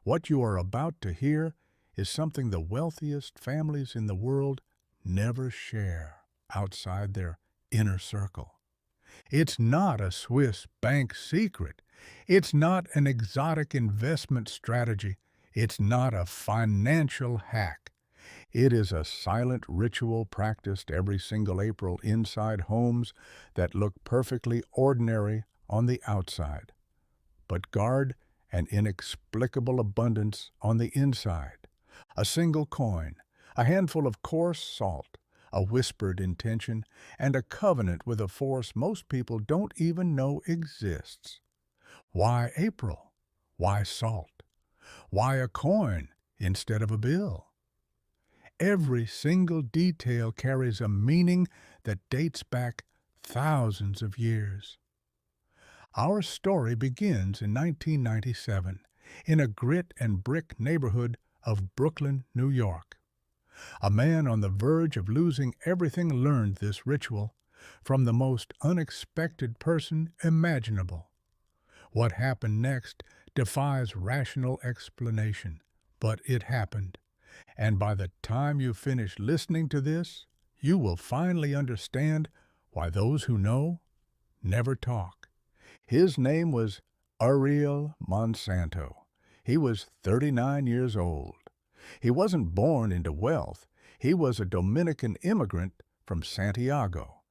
What you are about to hear is something the wealthiest families in the world never share outside their inner circle. It's not a Swiss bank secret. It's not an exotic investment strategy. It's not a financial hack. It is a silent ritual practiced every single April inside homes that look perfectly ordinary on the outside, but guard an inexplicable abundance on the inside. A single coin, a handful of coarse salt, a whispered intention, and a covenant with a force most people don't even know exists. Why April? Why salt? Why a coin instead of a bill? Every single detail carries a meaning that dates back thousands of years. Our story begins in 1997 in a grit and brick neighborhood of Brooklyn, New York. A man on the verge of losing everything learned this ritual from the most unexpected person imaginable. What happened next defies rational explanation, but it happened. And by the time you finish listening to this, you will finally understand why those who know never talk. His name was Ariel Monsanto. He was 39 years old. He wasn't born into wealth. He was a Dominican immigrant from Santiago,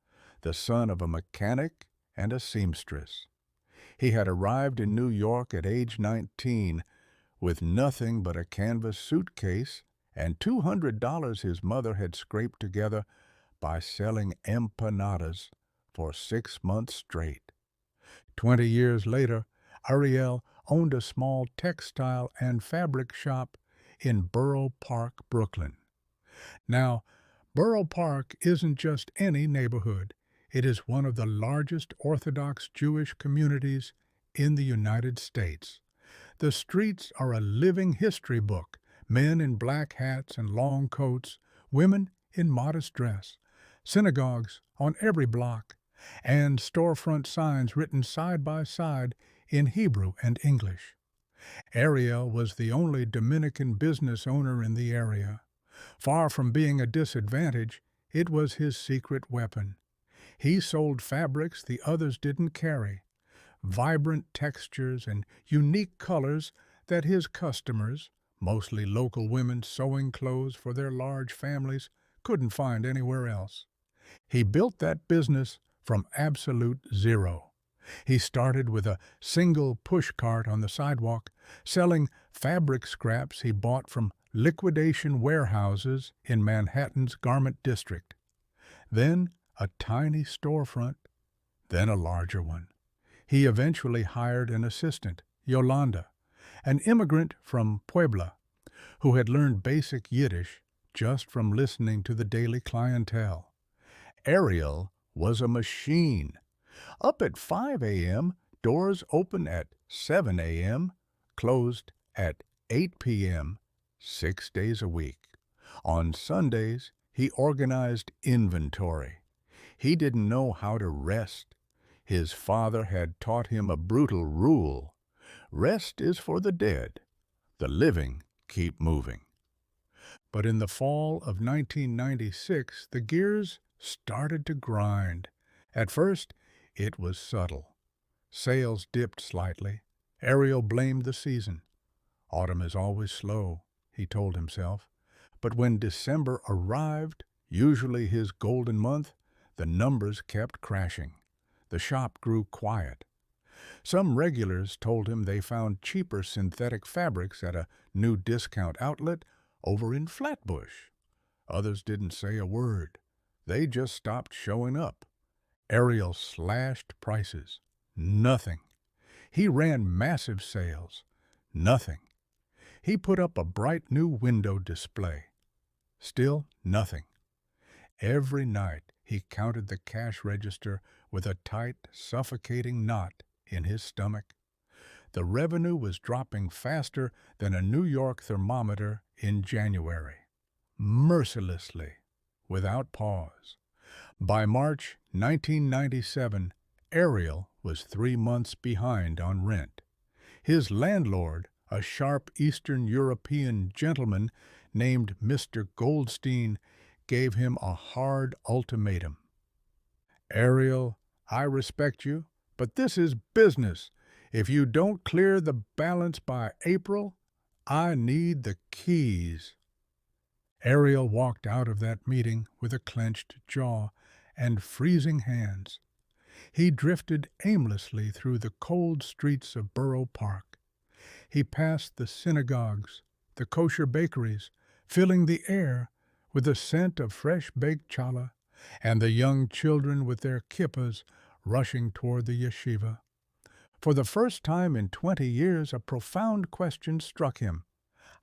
the son of a mechanic and a seamstress. He had arrived in New York at age 19 with nothing but a canvas suitcase and $200 his mother had scraped together by selling empanadas for 6 months straight. 20 years later, Ariel owned a small textile and fabric shop in Borough Park, Brooklyn. Now, Borough Park isn't just any neighborhood. It is one of the largest Orthodox Jewish communities in the United States. The streets are a living history book, men in black hats and long coats, women in modest dress, synagogues on every block, and storefront signs written side by side in Hebrew and English. Ariel was the only Dominican business owner in the area. Far from being a disadvantage, it was his secret weapon. He sold fabrics the others didn't carry, vibrant textures and unique colors that his customers, mostly local women sewing clothes for their large families, couldn't find anywhere else. He built that business from absolute zero. He started with a single push cart on the sidewalk, selling fabric scraps he bought from liquidation warehouses in Manhattan's garment district. Then a tiny storefront, then a larger one. He eventually hired an assistant, Yolanda, an immigrant from Puebla, who had learned basic Yiddish just from listening to the daily clientele. Ariel was a machine. Up at 5 a.m., doors open at 7 a.m., closed at 8 p.m., 6 days a week. On Sundays, he organized inventory. He didn't know how to rest. His father had taught him a brutal rule. Rest is for the dead. The living keep moving. But in the fall of 1996, the gears started to grind. At first, it was subtle. Sales dipped slightly. Ariel blamed the season. Autumn is always slow, he told himself. But when December arrived, usually his golden month, the numbers kept crashing. The shop grew quiet. Some regulars told him they found cheaper synthetic fabrics at a new discount outlet over in Flatbush. Others didn't say a word. They just stopped showing up. Ariel slashed prices. Nothing. He ran massive sales. Nothing. He put up a bright new window display. Still nothing. Every night he counted the cash register with a tight, suffocating knot in his stomach. The revenue was dropping faster than a New York thermometer in January. Mercilessly, without pause. By March 1997, Ariel was 3 months behind on rent. His landlord, A sharp Eastern European gentleman named Mr. Goldstein gave him a hard ultimatum. Ariel, I respect you, but this is business. If you don't clear the balance by April, I need the keys. Ariel walked out of that meeting with a clenched jaw and freezing hands. He drifted aimlessly through the cold streets of Borough Park. He passed the synagogues, the kosher bakeries, filling the air with the scent of fresh-baked challah, and the young children with their kippas rushing toward the yeshiva. For the first time in 20 years, a profound question struck him.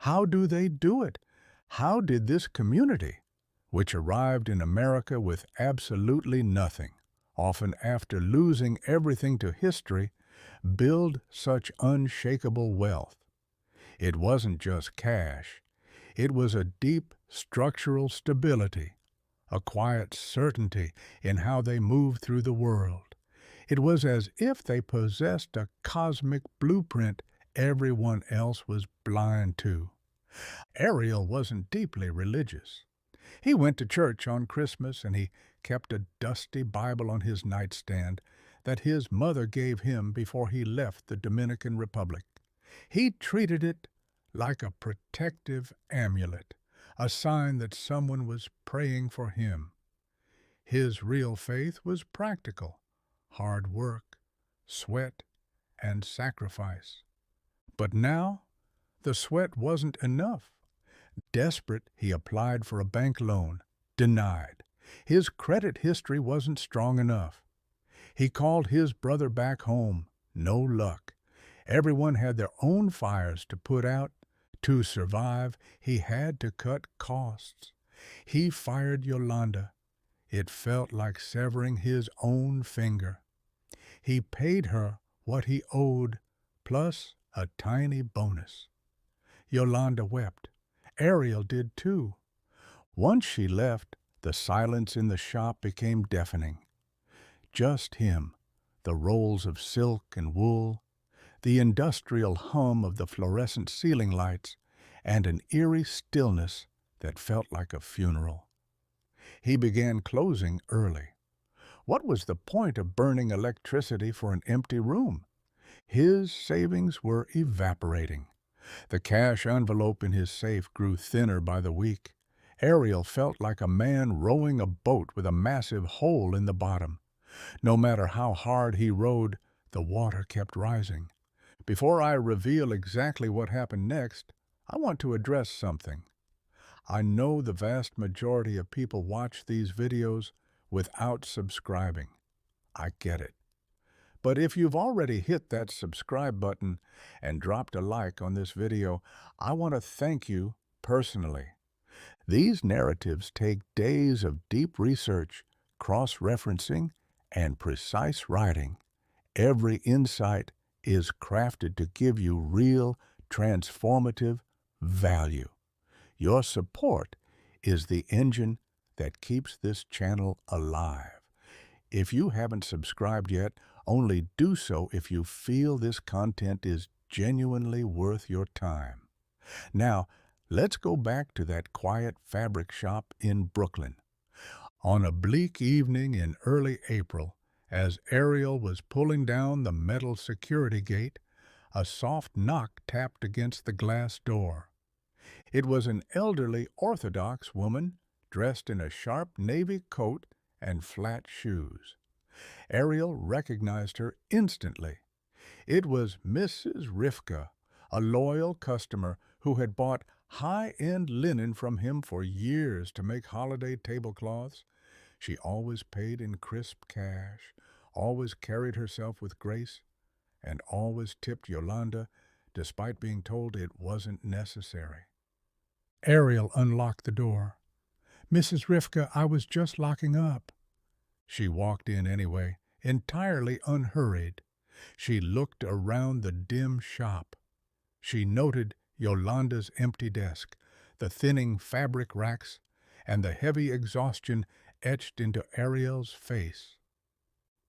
How do they do it? How did this community, which arrived in America with absolutely nothing, often after losing everything to history, build such unshakable wealth? It wasn't just cash. It was a deep structural stability, a quiet certainty in how they moved through the world. It was as if they possessed a cosmic blueprint everyone else was blind to. Ariel wasn't deeply religious. He went to church on Christmas and he kept a dusty Bible on his nightstand that his mother gave him before he left the Dominican Republic. He treated it like a protective amulet, a sign that someone was praying for him. His real faith was practical, hard work, sweat, and sacrifice. But now, the sweat wasn't enough. Desperate, he applied for a bank loan, denied. His credit history wasn't strong enough. He called his brother back home, no luck. Everyone had their own fires to put out. To survive, he had to cut costs. He fired Yolanda. It felt like severing his own finger. He paid her what he owed, plus a tiny bonus. Yolanda wept. Ariel did too. Once she left, the silence in the shop became deafening. Just him, the rolls of silk and wool, the industrial hum of the fluorescent ceiling lights, and an eerie stillness that felt like a funeral. He began closing early. What was the point of burning electricity for an empty room? His savings were evaporating. The cash envelope in his safe grew thinner by the week. Ariel felt like a man rowing a boat with a massive hole in the bottom. No matter how hard he rowed, the water kept rising. Before I reveal exactly what happened next, I want to address something. I know the vast majority of people watch these videos without subscribing. I get it. But if you've already hit that subscribe button and dropped a like on this video, I want to thank you personally. These narratives take days of deep research, cross-referencing, and precise writing. Every insight is crafted to give you real, transformative value. Your support is the engine that keeps this channel alive. If you haven't subscribed yet, only do so if you feel this content is genuinely worth your time. Now, let's go back to that quiet fabric shop in Brooklyn. On a bleak evening in early April, as Ariel was pulling down the metal security gate, a soft knock tapped against the glass door. It was an elderly Orthodox woman dressed in a sharp navy coat and flat shoes. Ariel recognized her instantly. It was Mrs. Rivka, a loyal customer who had bought high-end linen from him for years to make holiday tablecloths. She always paid in crisp cash, always carried herself with grace, and always tipped Yolanda despite being told it wasn't necessary. Ariel unlocked the door. "Mrs. Rivka, I was just locking up." She walked in anyway, entirely unhurried. She looked around the dim shop. She noted Yolanda's empty desk, the thinning fabric racks, and the heavy exhaustion etched into Ariel's face.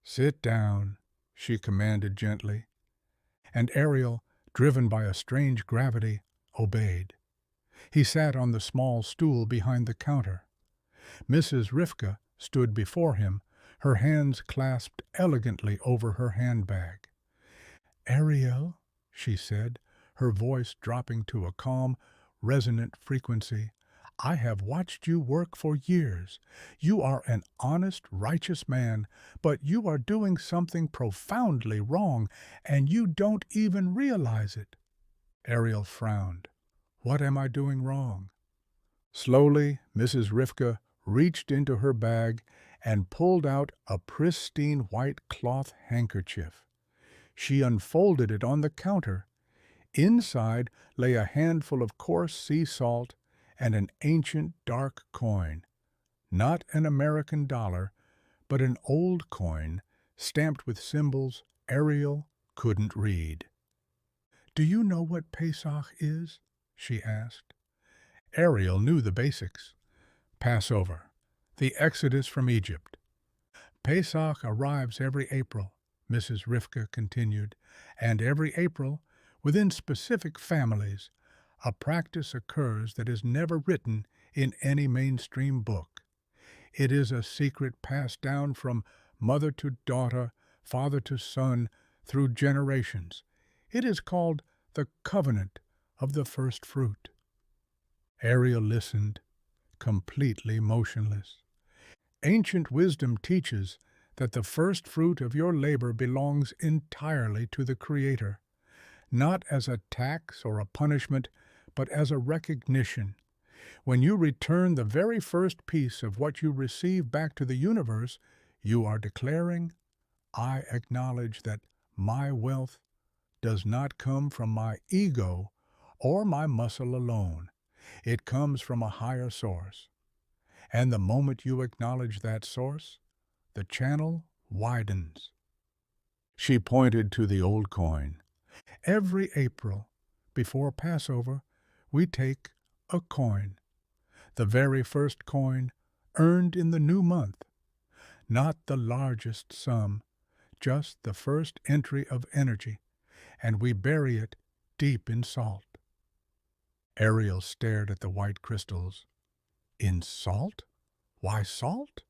"Sit down," she commanded gently. And Ariel driven by a strange gravity, obeyed. He sat on the small stool behind the counter. Mrs. Rivka stood before him, her hands clasped elegantly over her handbag. "Ariel," she said, her voice dropping to a calm, resonant frequency, "I have watched you work for years. You are an honest, righteous man, but you are doing something profoundly wrong, and you don't even realize it." Ariel frowned. "What am I doing wrong?" Slowly, Mrs. Rivka reached into her bag and pulled out a pristine white cloth handkerchief. She unfolded it on the counter. Inside lay a handful of coarse sea salt and an ancient dark coin, not an American dollar, but an old coin stamped with symbols Ariel couldn't read. "Do you know what Pesach is?" she asked. Ariel knew the basics. Passover, the Exodus from Egypt. "Pesach arrives every April," Mrs. Rivka continued, "and every April, within specific families, a practice occurs that is never written in any mainstream book. It is a secret passed down from mother to daughter, father to son, through generations. It is called the covenant of the first fruit." Ariel listened, completely motionless. Ancient wisdom teaches that the first fruit of your labor belongs entirely to the Creator, not as a tax or a punishment, but as a recognition. When you return the very first piece of what you receive back to the universe, you are declaring, "I acknowledge that my wealth does not come from my ego or my muscle alone. It comes from a higher source." And the moment you acknowledge that source, the channel widens. She pointed to the old coin. "Every April, before Passover, we take a coin, the very first coin earned in the new month. Not the largest sum, just the first entry of energy, and we bury it deep in salt." Ariel stared at the white crystals. "In salt? Why salt?"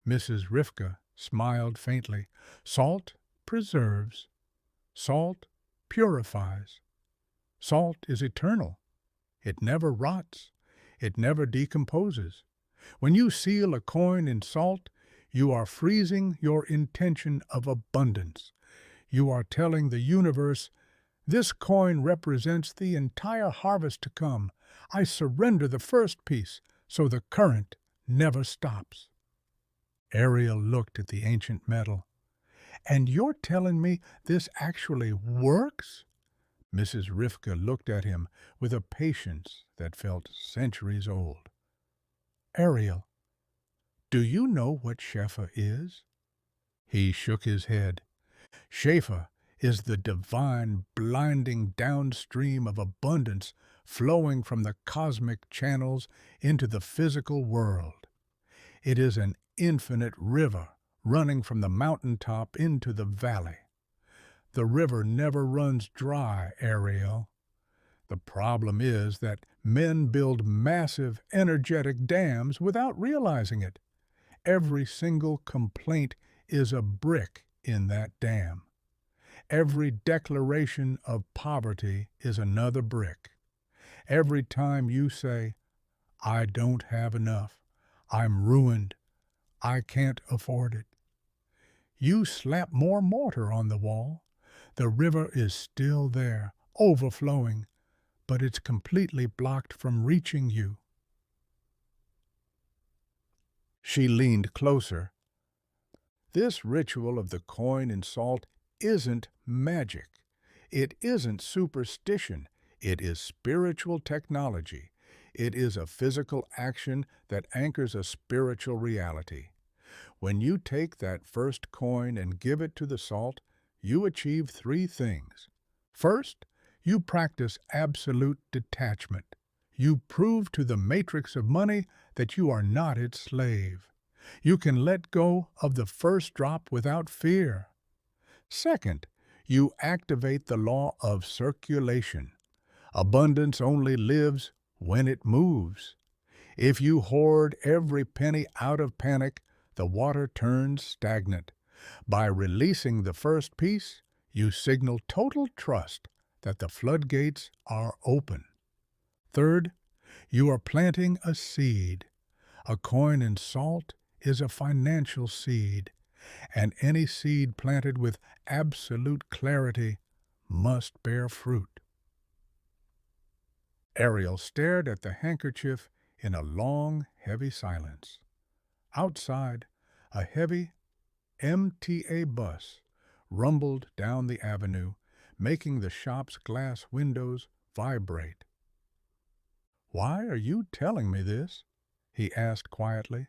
Mrs. Rivka smiled faintly. "Salt preserves. Salt purifies. Salt is eternal. It never rots. It never decomposes. When you seal a coin in salt, you are freezing your intention of abundance. You are telling the universe, 'This coin represents the entire harvest to come. I surrender the first piece, so the current never stops.'" Ariel looked at the ancient metal. "And you're telling me this actually works?" Mrs. Rivka looked at him with a patience that felt centuries old. "Ariel, do you know what Shefa is?" He shook his head. "Shefa is the divine, blinding downstream of abundance flowing from the cosmic channels into the physical world. It is an infinite river running from the mountaintop into the valley. The river never runs dry, Ariel. The problem is that men build massive, energetic dams without realizing it. Every single complaint is a brick in that dam. Every declaration of poverty is another brick. Every time you say, 'I don't have enough, I'm ruined, I can't afford it,' you slap more mortar on the wall. The river is still there, overflowing, but it's completely blocked from reaching you." She leaned closer. "This ritual of the coin and salt isn't magic. It isn't superstition. It is spiritual technology. It is a physical action that anchors a spiritual reality. When you take that first coin and give it to the salt, you achieve three things. First, you practice absolute detachment. You prove to the matrix of money that you are not its slave. You can let go of the first drop without fear. Second, You activate the law of circulation. Abundance only lives when it moves. If you hoard every penny out of panic, the water turns stagnant. By releasing the first piece, you signal total trust that the floodgates are open. Third, you are planting a seed. A coin in salt is a financial seed, and any seed planted with absolute clarity must bear fruit. Ariel stared at the handkerchief in a long, heavy silence. Outside, a heavy MTA bus rumbled down the avenue, making the shop's glass windows vibrate. "Why are you telling me this?" he asked quietly.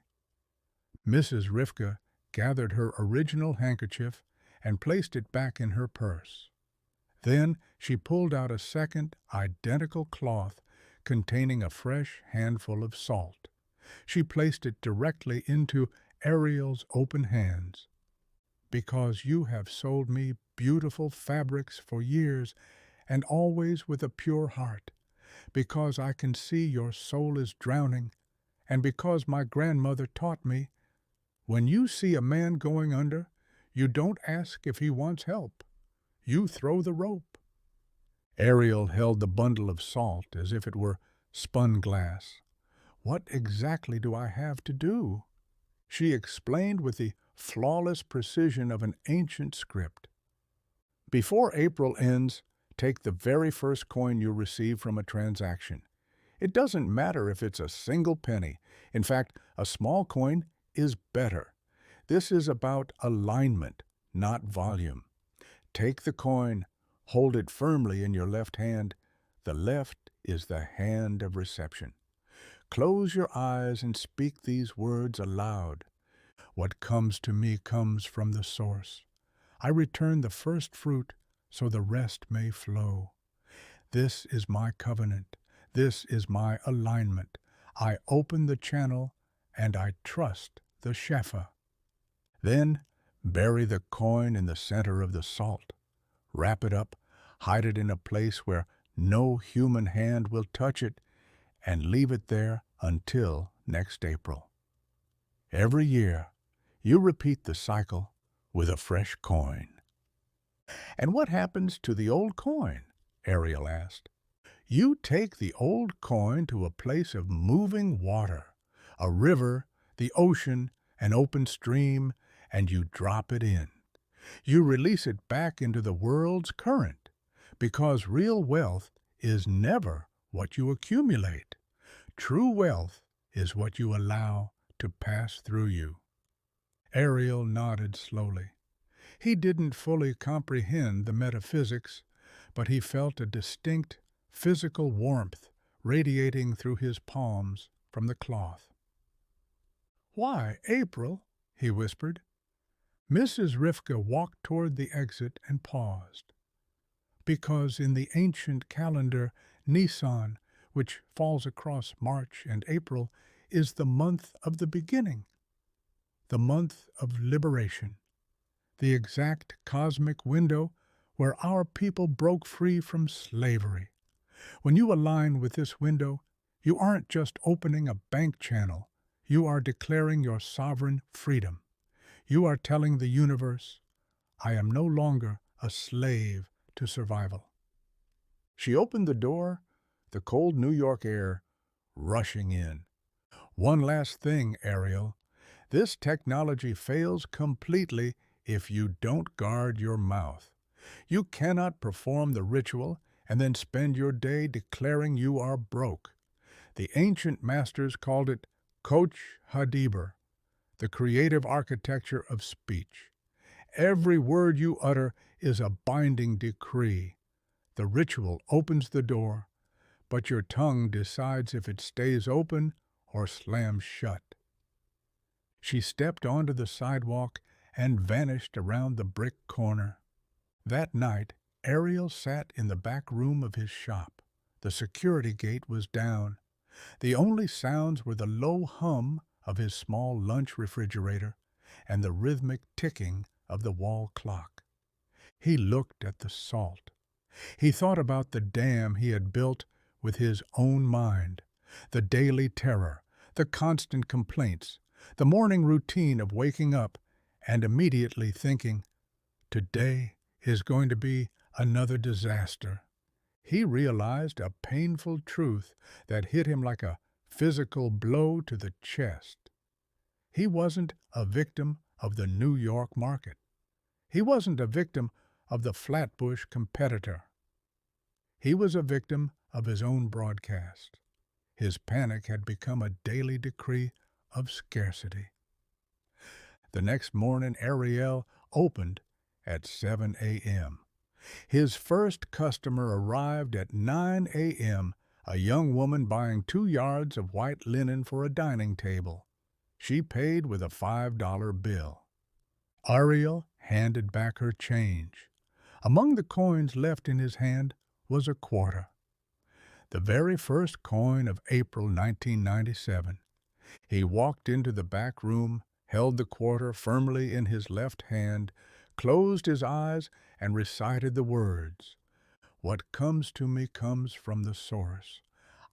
Mrs. Rivka gathered her original handkerchief and placed it back in her purse. Then she pulled out a second, identical cloth containing a fresh handful of salt. She placed it directly into Ariel's open hands. "Because you have sold me beautiful fabrics for years and always with a pure heart. Because I can see your soul is drowning, and because my grandmother taught me, when you see a man going under, you don't ask if he wants help. You throw the rope." Ariel held the bundle of salt as if it were spun glass. "What exactly do I have to do?" she explained with the flawless precision of an ancient script. "Before April ends, take the very first coin you receive from a transaction. It doesn't matter if it's a single penny. In fact, a small coin is better. This is about alignment, not volume. Take the coin, hold it firmly in your left hand. The left is the hand of reception. Close your eyes and speak these words aloud. What comes to me comes from the source. I return the first fruit so the rest may flow. This is my covenant. This is my alignment. I open the channel and I trust the Shefa." Then bury the coin in the center of the salt. Wrap it up, hide it in a place where no human hand will touch it, and leave it there until next April. Every year, you repeat the cycle with a fresh coin. "And what happens to the old coin?" Ariel asked. "You take the old coin to a place of moving water, a river, the ocean, an open stream, and you drop it in. You release it back into the world's current, because real wealth is never what you accumulate. True wealth is what you allow to pass through you." Ariel nodded slowly. He didn't fully comprehend the metaphysics, but he felt a distinct physical warmth radiating through his palms from the cloth. "Why, April?" he whispered. Mrs. Rivka walked toward the exit and paused. "Because in the ancient calendar, Nisan, which falls across March and April, is the month of the beginning, the month of liberation, the exact cosmic window where our people broke free from slavery. When you align with this window, you aren't just opening a bank channel, you are declaring your sovereign freedom. You are telling the universe, I am no longer a slave to survival." She opened the door, the cold New York air rushing in. "One last thing, Ariel. This technology fails completely if you don't guard your mouth. You cannot perform the ritual and then spend your day declaring you are broke. The ancient masters called it Koach HaDibur, the creative architecture of speech. Every word you utter is a binding decree. The ritual opens the door, but your tongue decides if it stays open or slams shut." She stepped onto the sidewalk and vanished around the brick corner. That night, Ariel sat in the back room of his shop. The security gate was down. The only sounds were the low hum of his small lunch refrigerator and the rhythmic ticking of the wall clock. He looked at the salt. He thought about the dam he had built with his own mind, the daily terror, the constant complaints, the morning routine of waking up and immediately thinking, today is going to be another disaster. He realized a painful truth that hit him like a physical blow to the chest. He wasn't a victim of the New York market. He wasn't a victim of the Flatbush competitor. He was a victim of his own broadcast. His panic had become a daily decree of scarcity. The next morning, Ariel opened at 7 a.m. His first customer arrived at 9 a.m., a young woman buying 2 yards of white linen for a dining table. She paid with a $5 bill. Ariel handed back her change. Among the coins left in his hand was a quarter. The very first coin of April 1997. He walked into the back room, held the quarter firmly in his left hand, closed his eyes, and recited the words, "What comes to me comes from the source.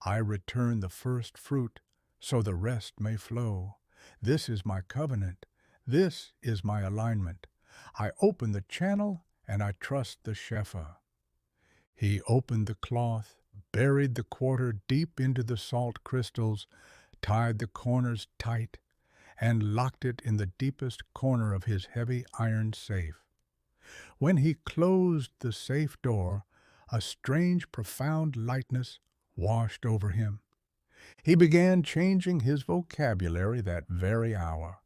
I return the first fruit, so the rest may flow. This is my covenant. This is my alignment. I open the channel, and I trust the Shefa." He opened the cloth, buried the quarter deep into the salt crystals, tied the corners tight, and locked it in the deepest corner of his heavy iron safe. When he closed the safe door, a strange, profound lightness washed over him. He began changing his vocabulary that very hour.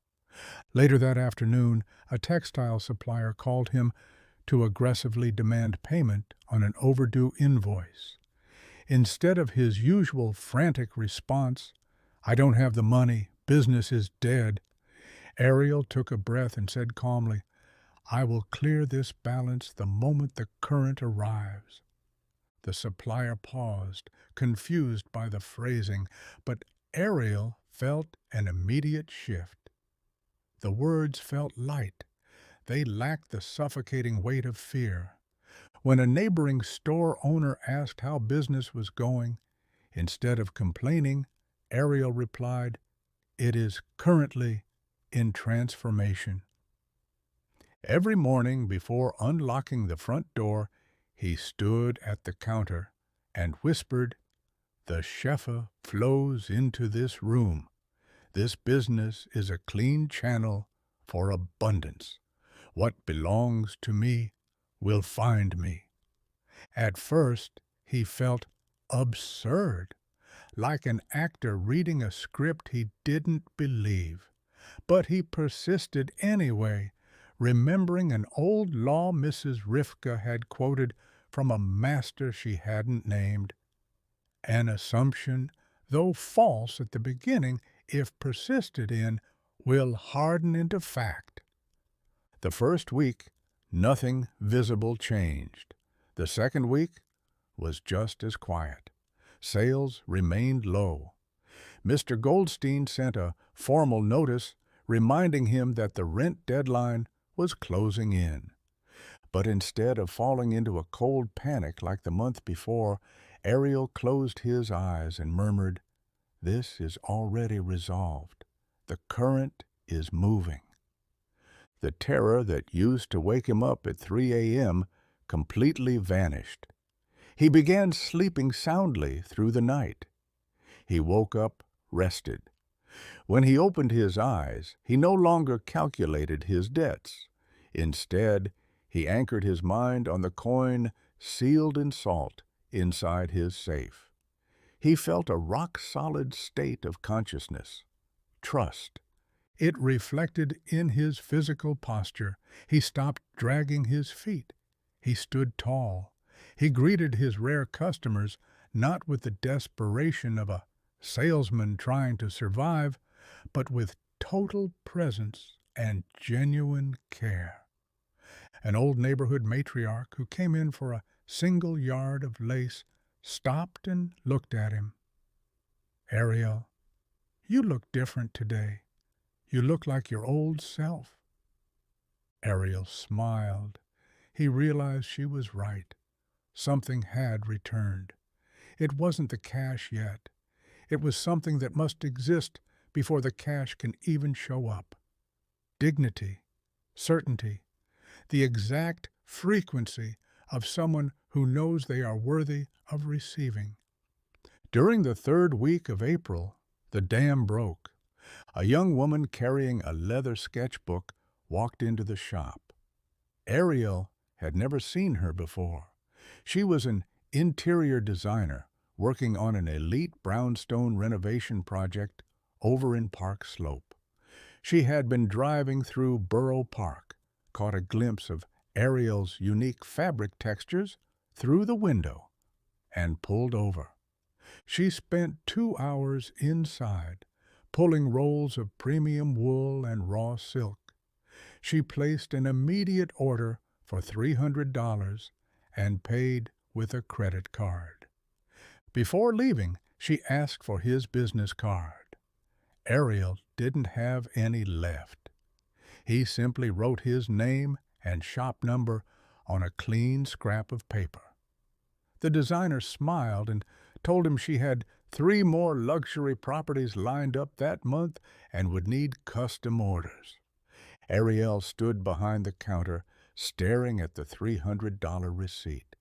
Later that afternoon, a textile supplier called him to aggressively demand payment on an overdue invoice. Instead of his usual frantic response, "I don't have the money, business is dead," Ariel took a breath and said calmly, "I will clear this balance the moment the current arrives." The supplier paused, confused by the phrasing, but Ariel felt an immediate shift. The words felt light. They lacked the suffocating weight of fear. When a neighboring store owner asked how business was going, instead of complaining, Ariel replied, "It is currently in transformation." Every morning before unlocking the front door, he stood at the counter and whispered, "The Shefa flows into this room. This business is a clean channel for abundance. What belongs to me will find me." At first, he felt absurd, like an actor reading a script he didn't believe. But he persisted anyway, remembering an old law Mrs. Rivka had quoted from a master she hadn't named. An assumption, though false at the beginning, if persisted in, will harden into fact. The first week, nothing visible changed. The second week was just as quiet. Sales remained low. Mr. Goldstein sent a formal notice reminding him that the rent deadline was closing in. But instead of falling into a cold panic like the month before, Ariel closed his eyes and murmured, "This is already resolved. The current is moving." The terror that used to wake him up at 3 a.m. completely vanished. He began sleeping soundly through the night. He woke up rested. When he opened his eyes, he no longer calculated his debts. Instead, he anchored his mind on the coin sealed in salt inside his safe. He felt a rock-solid state of consciousness, trust. It reflected in his physical posture. He stopped dragging his feet. He stood tall. He greeted his rare customers not with the desperation of a salesman trying to survive, but with total presence and genuine care. An old neighborhood matriarch who came in for a single yard of lace stopped and looked at him. "Ariel, you look different today. You look like your old self." Ariel smiled. He realized she was right. Something had returned. It wasn't the cash yet. It was something that must exist before the cash can even show up. Dignity, certainty, the exact frequency of someone who knows they are worthy of receiving. During the third week of April, the dam broke. A young woman carrying a leather sketchbook walked into the shop. Ariel had never seen her before. She was an interior designer working on an elite brownstone renovation project over in Park Slope. She had been driving through Borough Park, caught a glimpse of Ariel's unique fabric textures through the window, and pulled over. She spent 2 hours inside, pulling rolls of premium wool and raw silk. She placed an immediate order for $300 and paid with a credit card. Before leaving, she asked for his business card. Ariel didn't have any left. He simply wrote his name and shop number on a clean scrap of paper. The designer smiled and told him she had 3 more luxury properties lined up that month and would need custom orders. Ariel stood behind the counter, staring at the $300 receipt.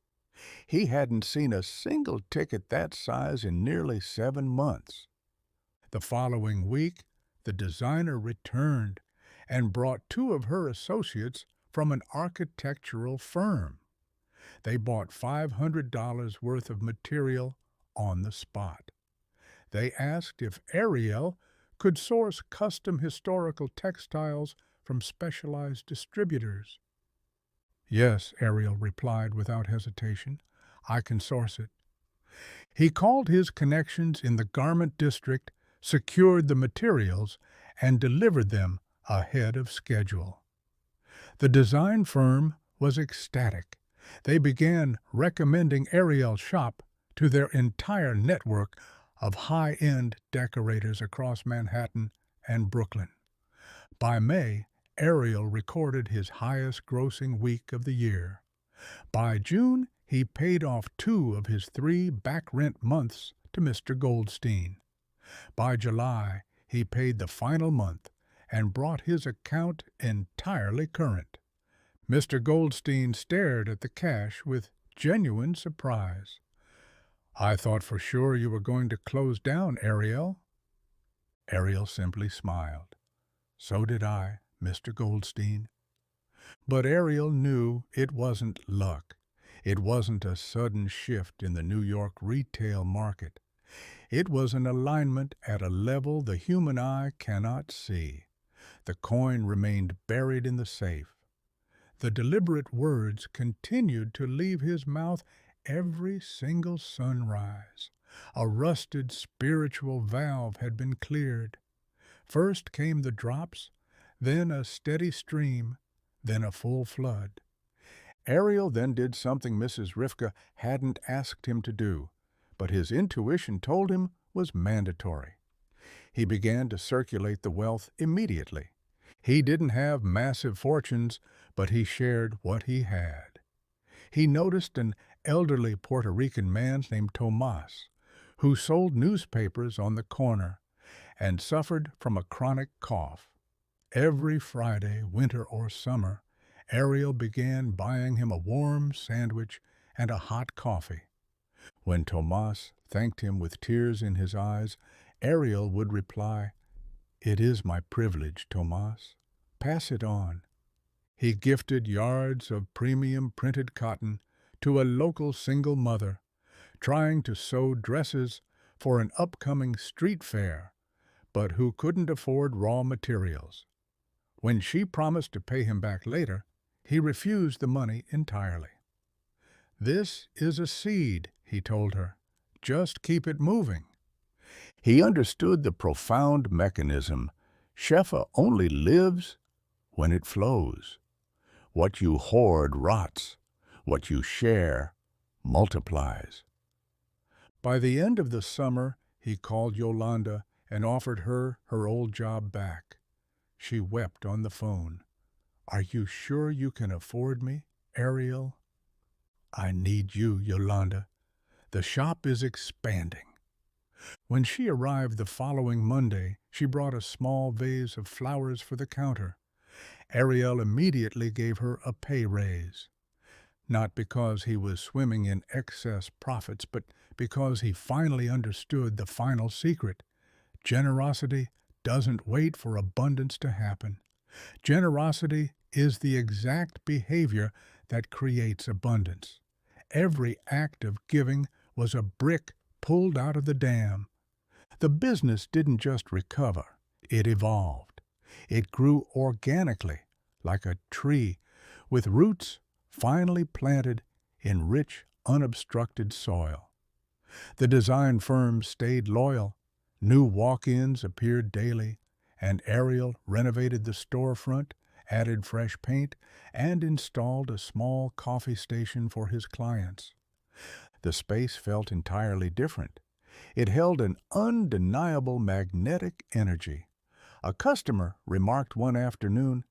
He hadn't seen a single ticket that size in nearly 7 months. The following week, the designer returned and brought 2 of her associates from an architectural firm. They bought $500 worth of material on the spot. They asked if Ariel could source custom historical textiles from specialized distributors. "Yes," Ariel replied without hesitation, "I can source it." He called his connections in the garment district, secured the materials, and delivered them ahead of schedule. The design firm was ecstatic. They began recommending Ariel's shop to their entire network of high-end decorators across Manhattan and Brooklyn. By May, Ariel recorded his highest-grossing week of the year. By June, he paid off 2 of his 3 back rent months to Mr. Goldstein. By July, he paid the final month and brought his account entirely current. Mr. Goldstein stared at the cash with genuine surprise. "I thought for sure you were going to close down, Ariel." Ariel simply smiled. "So did I, Mr. Goldstein." But Ariel knew it wasn't luck. It wasn't a sudden shift in the New York retail market. It was an alignment at a level the human eye cannot see. The coin remained buried in the safe. The deliberate words continued to leave his mouth every single sunrise. A rusted spiritual valve had been cleared. First came the drops, then a steady stream, then a full flood. Ariel then did something Mrs. Rivka hadn't asked him to do, but his intuition told him was mandatory. He began to circulate the wealth immediately. He didn't have massive fortunes, but he shared what he had. He noticed an elderly Puerto Rican man named Tomas, who sold newspapers on the corner and suffered from a chronic cough. Every Friday, winter or summer, Ariel began buying him a warm sandwich and a hot coffee. When Tomas thanked him with tears in his eyes, Ariel would reply, "It is my privilege, Tomas. Pass it on." He gifted yards of premium printed cotton to a local single mother, trying to sew dresses for an upcoming street fair, but who couldn't afford raw materials. When she promised to pay him back later, he refused the money entirely. "This is a seed," he told her. "Just keep it moving." He understood the profound mechanism. Shefa only lives when it flows. What you hoard rots. What you share multiplies. By the end of the summer, he called Yolanda and offered her her old job back. She wept on the phone. "Are you sure you can afford me?" Ariel, I need you, Yolanda. The shop is expanding. When she arrived the following Monday, she brought a small vase of flowers for the counter. Ariel immediately gave her a pay raise. Not because he was swimming in excess profits, but because he finally understood the final secret. Generosity doesn't wait for abundance to happen. Generosity is the exact behavior that creates abundance. Every act of giving was a brick pulled out of the dam. The business didn't just recover, it evolved. It grew organically, like a tree, with roots finally planted in rich, unobstructed soil. The design firm stayed loyal. New walk-ins appeared daily, and Ariel renovated the storefront, added fresh paint, and installed a small coffee station for his clients. The space felt entirely different. It held an undeniable magnetic energy. A customer remarked one afternoon,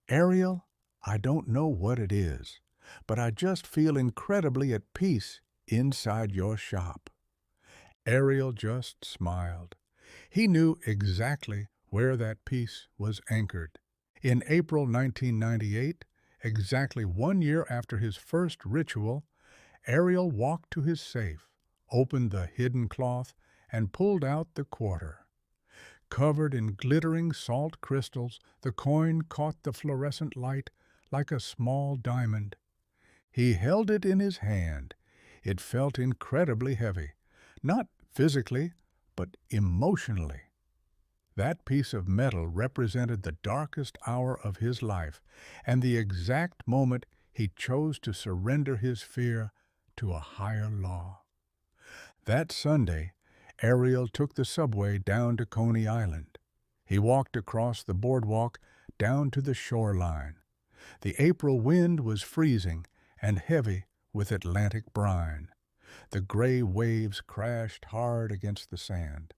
"Ariel, I don't know what it is, but I just feel incredibly at peace inside your shop." Ariel just smiled. He knew exactly where that peace was anchored. In April 1998, exactly 1 year after his first ritual, Ariel walked to his safe, opened the hidden cloth, and pulled out the quarter. Covered in glittering salt crystals, the coin caught the fluorescent light like a small diamond. He held it in his hand. It felt incredibly heavy, not physically, but emotionally. That piece of metal represented the darkest hour of his life and the exact moment he chose to surrender his fear to a higher law. That Sunday, Ariel took the subway down to Coney Island. He walked across the boardwalk down to the shoreline. The April wind was freezing and heavy with Atlantic brine. The gray waves crashed hard against the sand.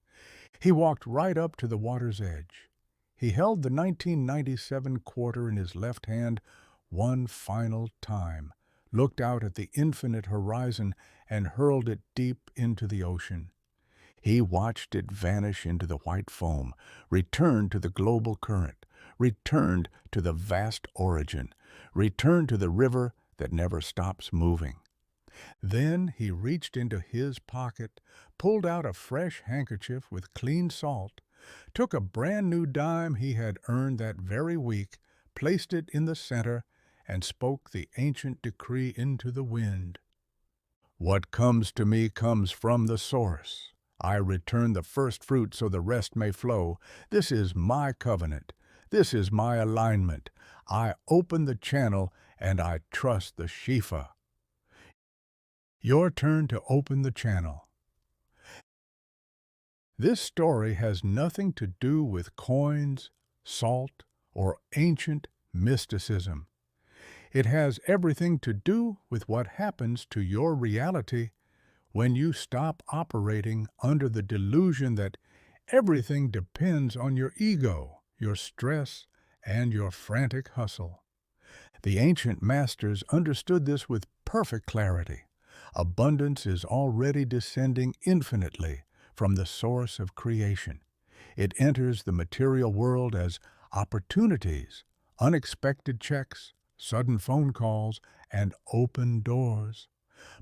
He walked right up to the water's edge. He held the 1997 quarter in his left hand one final time, looked out at the infinite horizon, and hurled it deep into the ocean. He watched it vanish into the white foam, return to the global current, returned to the vast origin, returned to the river that never stops moving. Then he reached into his pocket, pulled out a fresh handkerchief with clean salt, took a brand new dime he had earned that very week, placed it in the center, and spoke the ancient decree into the wind. "What comes to me comes from the source. I return the first fruit so the rest may flow. This is my covenant. This is my alignment. I open the channel and I trust the Shefa." Your turn to open the channel. This story has nothing to do with coins, salt, or ancient mysticism. It has everything to do with what happens to your reality when you stop operating under the delusion that everything depends on your ego, your stress, and your frantic hustle. The ancient masters understood this with perfect clarity. Abundance is already descending infinitely from the source of creation. It enters the material world as opportunities, unexpected checks, sudden phone calls, and open doors.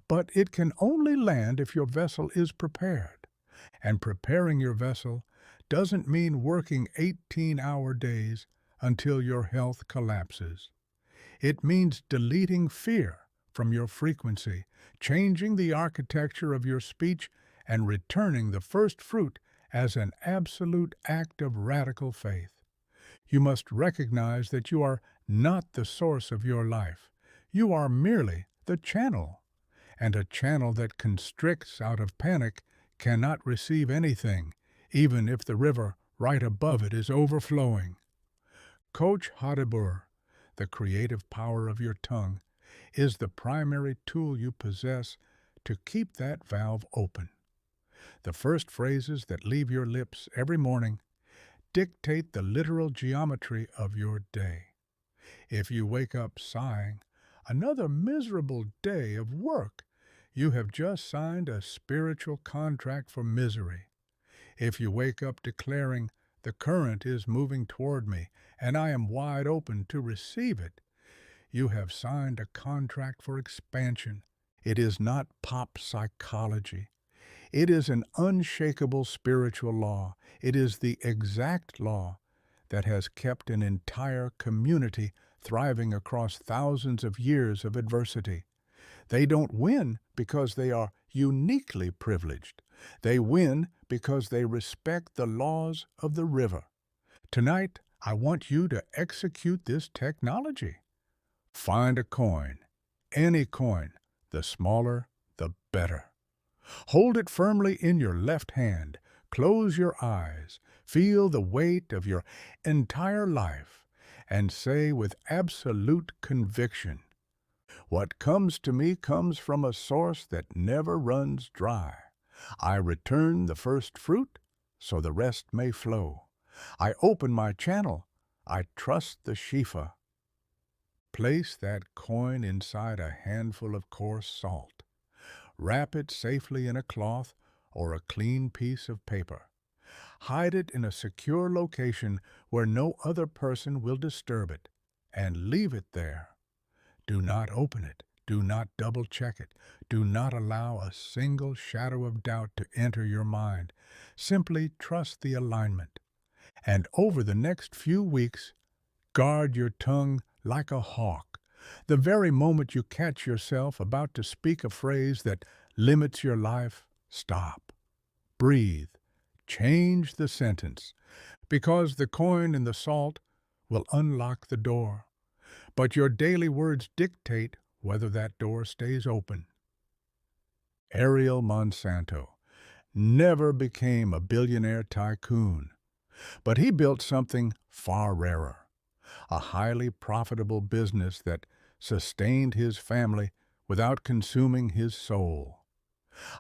But it can only land if your vessel is prepared. And preparing your vessel doesn't mean working 18-hour days until your health collapses. It means deleting fear from your frequency, changing the architecture of your speech, and returning the first fruit as an absolute act of radical faith. You must recognize that you are not the source of your life. You are merely the channel. And a channel that constricts out of panic cannot receive anything, even if the river right above it is overflowing. Koach HaDibur, the creative power of your tongue, is the primary tool you possess to keep that valve open. The first phrases that leave your lips every morning dictate the literal geometry of your day. If you wake up sighing, another miserable day of work. You have just signed a spiritual contract for misery. If you wake up declaring, "The current is moving toward me, and I am wide open to receive it," you have signed a contract for expansion. It is not pop psychology. It is an unshakable spiritual law. It is the exact law that has kept an entire community thriving across thousands of years of adversity. They don't win because they are uniquely privileged. They win because they respect the laws of the river. Tonight, I want you to execute this technology. Find a coin, any coin, the smaller, the better. Hold it firmly in your left hand. Close your eyes. Feel the weight of your entire life and say with absolute conviction, "What comes to me comes from a source that never runs dry. I return the first fruit so the rest may flow. I open my channel. I trust the Shefa." Place that coin inside a handful of coarse salt. Wrap it safely in a cloth or a clean piece of paper. Hide it in a secure location where no other person will disturb it, and leave it there. Do not open it. Do not double-check it. Do not allow a single shadow of doubt to enter your mind. Simply trust the alignment. And over the next few weeks, guard your tongue like a hawk. The very moment you catch yourself about to speak a phrase that limits your life, stop. Breathe. Change the sentence, because the coin and the salt will unlock the door. But your daily words dictate whether that door stays open. Ariel Monsanto never became a billionaire tycoon, but he built something far rarer, a highly profitable business that sustained his family without consuming his soul.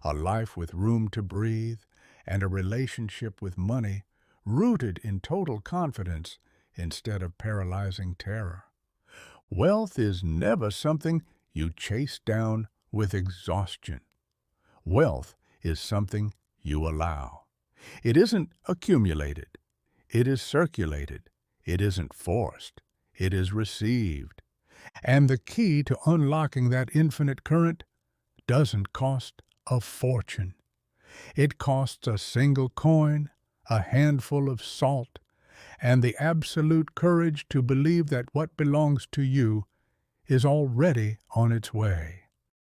A life with room to breathe and a relationship with money rooted in total confidence instead of paralyzing terror. Wealth is never something you chase down with exhaustion. Wealth is something you allow. It isn't accumulated. It is circulated. It isn't forced. It is received. And the key to unlocking that infinite current doesn't cost a fortune. It costs a single coin, a handful of salt, and the absolute courage to believe that what belongs to you is already on its way.